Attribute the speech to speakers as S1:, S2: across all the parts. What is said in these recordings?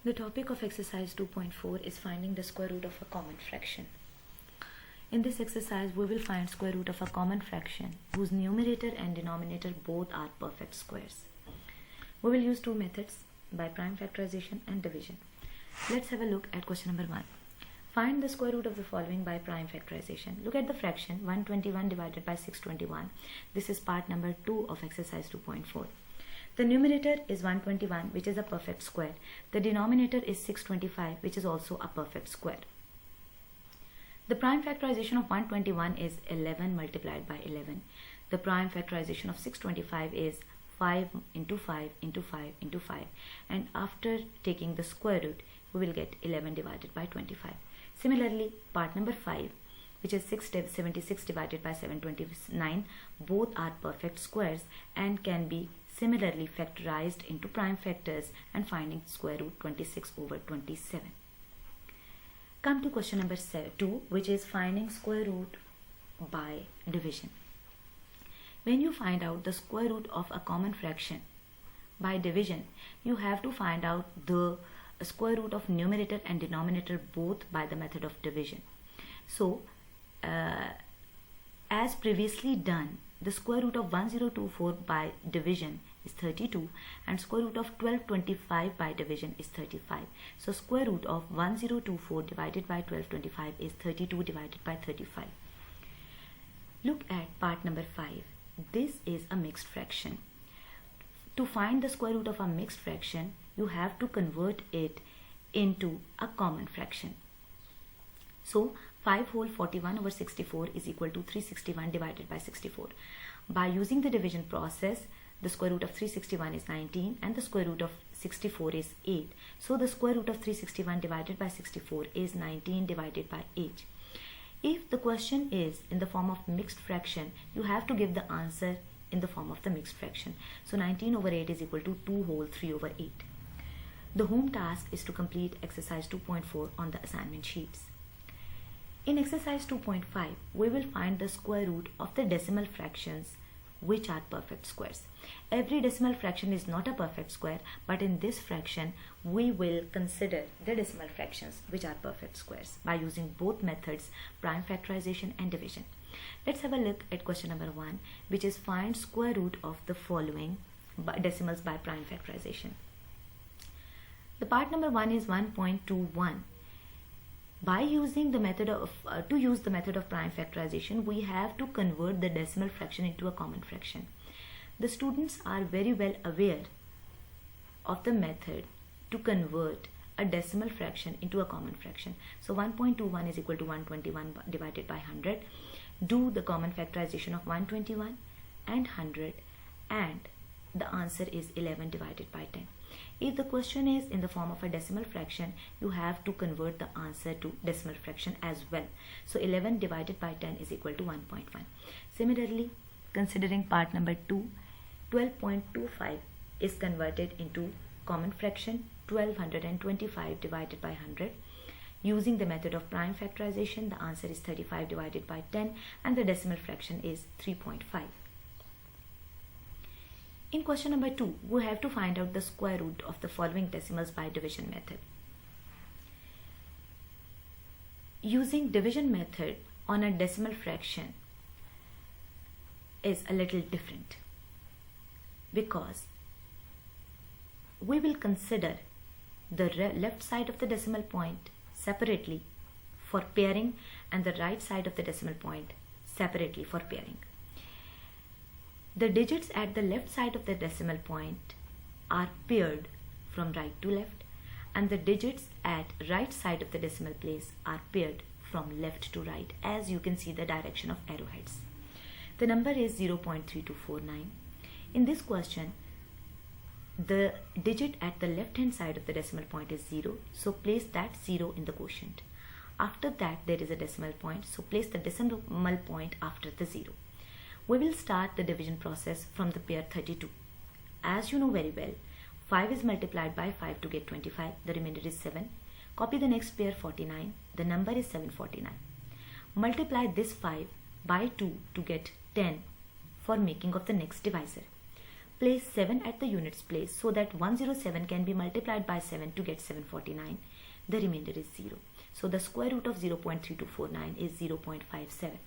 S1: The topic of exercise 2.4 is finding the square root of a common fraction. In this exercise, we will find square root of a common fraction whose numerator and denominator both are perfect squares. We will use two methods, by prime factorization and division. Let's have a look at question number 1. Find the square root of the following by prime factorization. Look at the fraction 121 divided by 621. This is part number 2 of exercise 2.4. The numerator is 121, which is a perfect square. The denominator is 625, which is also a perfect square. The prime factorization of 121 is 11 multiplied by 11. The prime factorization of 625 is 5 into 5 into 5 into 5. And after taking the square root, we will get 11 divided by 25. Similarly, part number 5, which is 676 divided by 729, both are perfect squares and can be similarly factorized into prime factors and finding square root 26 over 27. Come to question number 2, which is finding square root by division. When you find out the square root of a common fraction by division, you have to find out the square root of numerator and denominator both by the method of division. So, as previously done, the square root of 1024 by division is 32 and square root of 1225 by division is 35. So square root of 1024 divided by 1225 is 32 divided by 35. Look at part number 5. This is a mixed fraction. To find the square root of a mixed fraction, you have to convert it into a common fraction. So 5 whole 41 over 64 is equal to 361 divided by 64. By using the division process, the square root of 361 is 19 and the square root of 64 is 8. So the square root of 361 divided by 64 is 19 divided by 8. If the question is in the form of mixed fraction, you have to give the answer in the form of the mixed fraction. So 19 over 8 is equal to 2 whole 3 over 8. The home task is to complete exercise 2.4 on the assignment sheets. In exercise 2.5, we will find the square root of the decimal fractions which are perfect squares. Every decimal fraction is not a perfect square, but in this fraction, we will consider the decimal fractions which are perfect squares by using both methods, prime factorization and division. Let's have a look at question number 1, which is find square root of the following decimals by prime factorization. The part number 1 is 1.21. By using the method of prime factorization, we have to convert the decimal fraction into a common fraction. The students are very well aware of the method to convert a decimal fraction into a common fraction. So 1.21 is equal to 121 divided by 100. Do the common factorization of 121 and 100 and the answer is 11 divided by 10. If the question is in the form of a decimal fraction, you have to convert the answer to decimal fraction as well. So 11 divided by 10 is equal to 1.1. Similarly, considering part number 2, 12.25 is converted into common fraction 1225 divided by 100. Using the method of prime factorization, the answer is 35 divided by 10 and the decimal fraction is 3.5. In question number 2, we have to find out the square root of the following decimals by division method. Using division method on a decimal fraction is a little different because we will consider the left side of the decimal point separately for pairing and the right side of the decimal point separately for pairing. The digits at the left side of the decimal point are paired from right to left and the digits at right side of the decimal place are paired from left to right, as you can see the direction of arrowheads. The number is 0.3249. In this question, the digit at the left hand side of the decimal point is 0, so place that 0 in the quotient. After that there is a decimal point, so place the decimal point after the 0. We will start the division process from the pair 32. As you know very well, 5 is multiplied by 5 to get 25, the remainder is 7. Copy the next pair 49, the number is 749. Multiply this 5 by 2 to get 10 for making of the next divisor. Place 7 at the units place so that 107 can be multiplied by 7 to get 749. The remainder is 0. So the square root of 0.3249 is 0.57.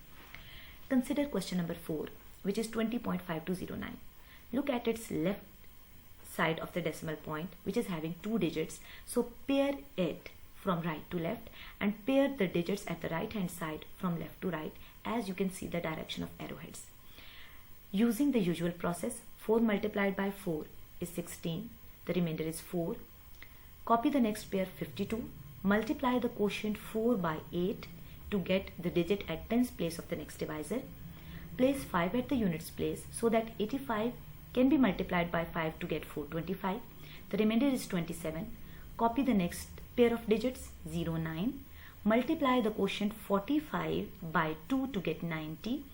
S1: Consider question number 4, which is 20.5209. Look at its left side of the decimal point, which is having 2 digits. So pair it from right to left and pair the digits at the right hand side from left to right, as you can see the direction of arrowheads. Using the usual process, 4 multiplied by 4 is 16. The remainder is 4. Copy the next pair 52. Multiply the quotient 4 by 8 to get the digit at tens place of the next divisor. Place 5 at the units place so that 85 can be multiplied by 5 to get 425. The remainder is 27. Copy the next pair of digits 0, 9. Multiply the quotient 45 by 2 to get 90.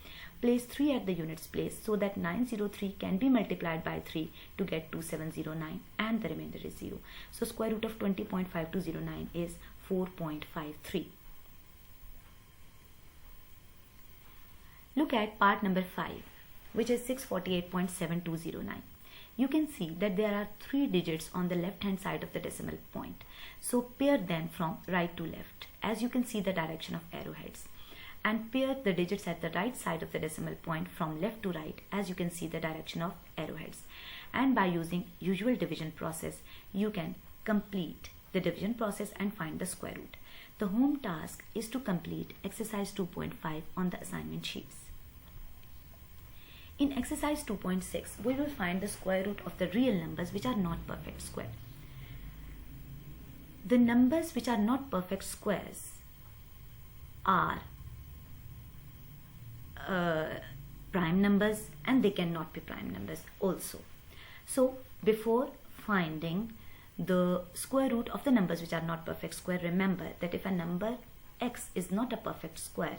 S1: Place 3 at the units place so that 903 can be multiplied by 3 to get 2709, and the remainder is 0. So square root of 20.5209 is 4.53. Look at part number 5, which is 648.7209. You can see that there are 3 digits on the left hand side of the decimal point. So pair them from right to left, as you can see the direction of arrowheads. And pair the digits at the right side of the decimal point from left to right, as you can see the direction of arrowheads. And by using usual division process, you can complete the division process and find the square root. The home task is to complete exercise 2.5 on the assignment sheets. In exercise 2.6, we will find the square root of the real numbers which are not perfect square. The numbers which are not perfect squares are prime numbers, and they cannot be prime numbers also. So before finding the square root of the numbers which are not perfect square, remember that if a number x is not a perfect square,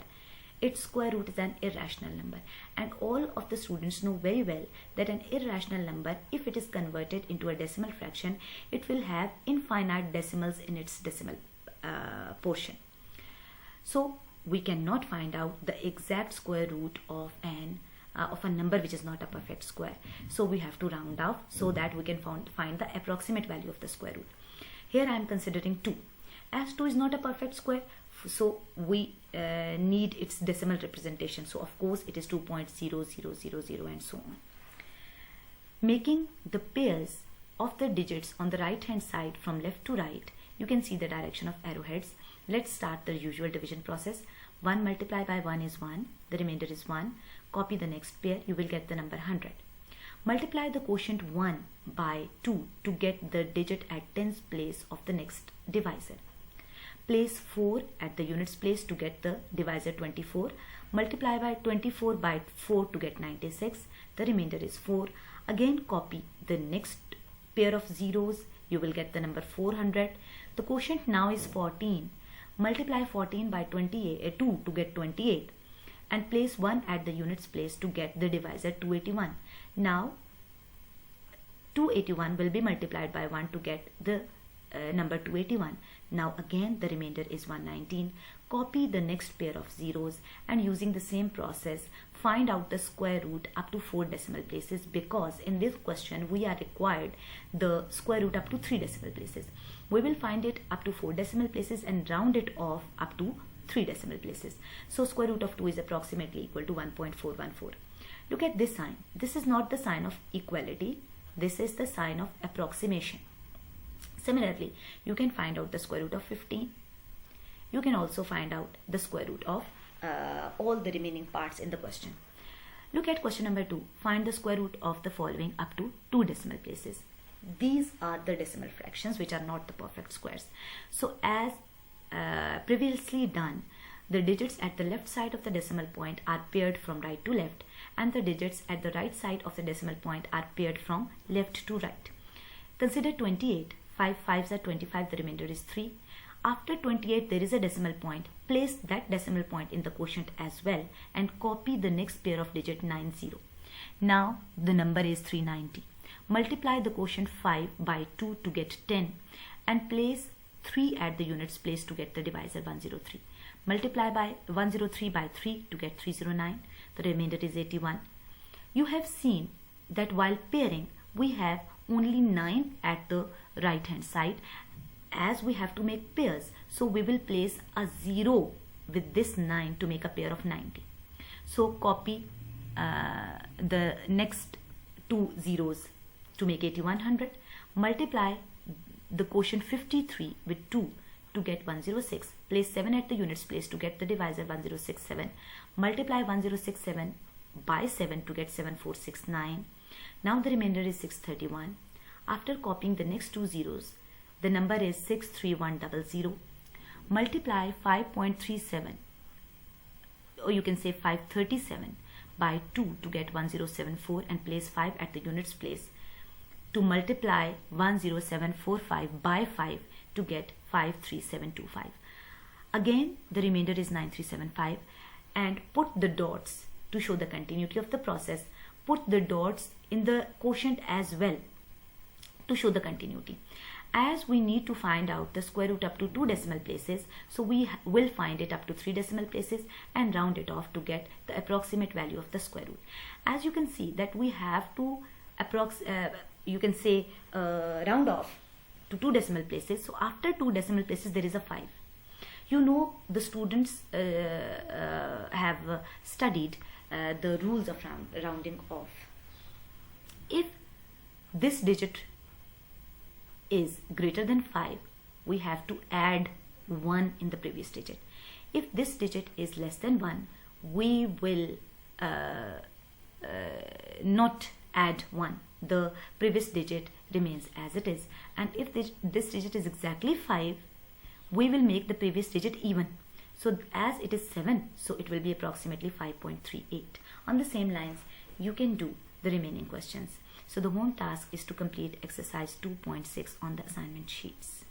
S1: its square root is an irrational number, and all of the students know very well that an irrational number, if it is converted into a decimal fraction, it will have infinite decimals in its decimal portion. So we cannot find out the exact square root of a number which is not a perfect square. So we have to round off so that we can find the approximate value of the square root. Here I am considering 2. As 2 is not a perfect square, so we need its decimal representation. So of course it is 2.0000 and so on. Making the pairs of the digits on the right hand side from left to right, you can see the direction of arrowheads. Let's start the usual division process. 1 multiplied by 1 is 1. The remainder is 1. Copy the next pair. You will get the number 100. Multiply the quotient 1 by 2 to get the digit at tens place of the next divisor. Place 4 at the units place to get the divisor 24. Multiply by 24 by 4 to get 96. The remainder is 4. Again copy the next pair of zeros. You will get the number 400. The quotient now is 14. Multiply 14 by 2 to get 28 and place 1 at the units place to get the divisor 281. Now 281 will be multiplied by 1 to get the number 281. Now again the remainder is 119. Copy the next pair of zeros and using the same process find out the square root up to 4 decimal places, because in this question we are required the square root up to 3 decimal places. We will find it up to 4 decimal places and round it off up to 3 decimal places. So square root of 2 is approximately equal to 1.414. Look at this sign. This is not the sign of equality. This is the sign of approximation. Similarly, you can find out the square root of 15. You can also find out the square root of all the remaining parts in the question. Look at question number 2. Find the square root of the following up to 2 decimal places. These are the decimal fractions which are not the perfect squares. So as previously done, the digits at the left side of the decimal point are paired from right to left, and the digits at the right side of the decimal point are paired from left to right. Consider 28. 5 5s are 25, the remainder is 3. After 28 there is a decimal point. Place that decimal point in the quotient as well and copy the next pair of digit 90. Now the number is 390. Multiply the quotient 5 by 2 to get 10 and place 3 at the units place to get the divisor 103. Multiply by 103 by 3 to get 309. The remainder is 81. You have seen that while pairing, we have only 9 at the right hand side, as we have to make pairs. So we will place a 0 with this 9 to make a pair of 90. So copy the next two zeros to make 8100. Multiply the quotient 53 with 2 to get 106. Place 7 at the units place to get the divisor 1067. Multiply 1067 by 7 to get 7469. Now the remainder is 631. After copying the next two zeros, the number is 63100. Multiply 5.37, or you can say 537, by 2 to get 1074 and place 5 at the units place to multiply 10745 by 5 to get 53725. Again the remainder is 9375, and put the dots to show the continuity of the process. Put the dots in the quotient as well to show the continuity. As we need to find out the square root up to 2 decimal places, so we will find it up to 3 decimal places and round it off to get the approximate value of the square root. As you can see that we have to round off to 2 decimal places. So after 2 decimal places there is a 5. You know, the students have studied the rules of rounding off. If this digit is greater than 5, we have to add 1 in the previous digit. If this digit is less than 1, we will not add 1. The previous digit remains as it is. And if this digit is exactly 5, we will make the previous digit even. So as it is 7, so it will be approximately 5.38. On the same lines, you can do the remaining questions. So the home task is to complete exercise 2.6 on the assignment sheets.